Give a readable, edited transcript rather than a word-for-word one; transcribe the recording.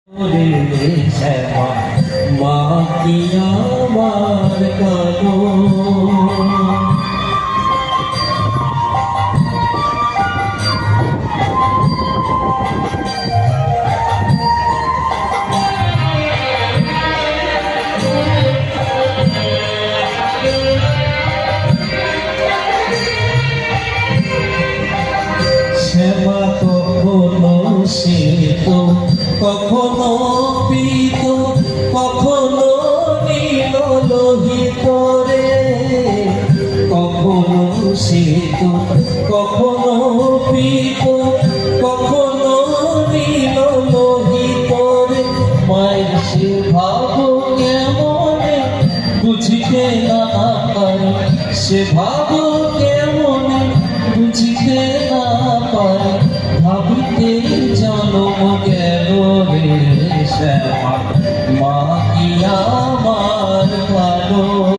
শ্যামা মা কি আমার কালো শ্যামা কখনো শীত কখনো পীত কখনো নীল লোহিত রে কখনো শীত কখনো পীত কখনো নীল লোহিত রে মায়ের সে ভাব কেমনে বুঝিতে না পারে সে ভাব কেমনে বুঝিতে না পারে ভাবিতে জন্ম গেল রে শ্যামা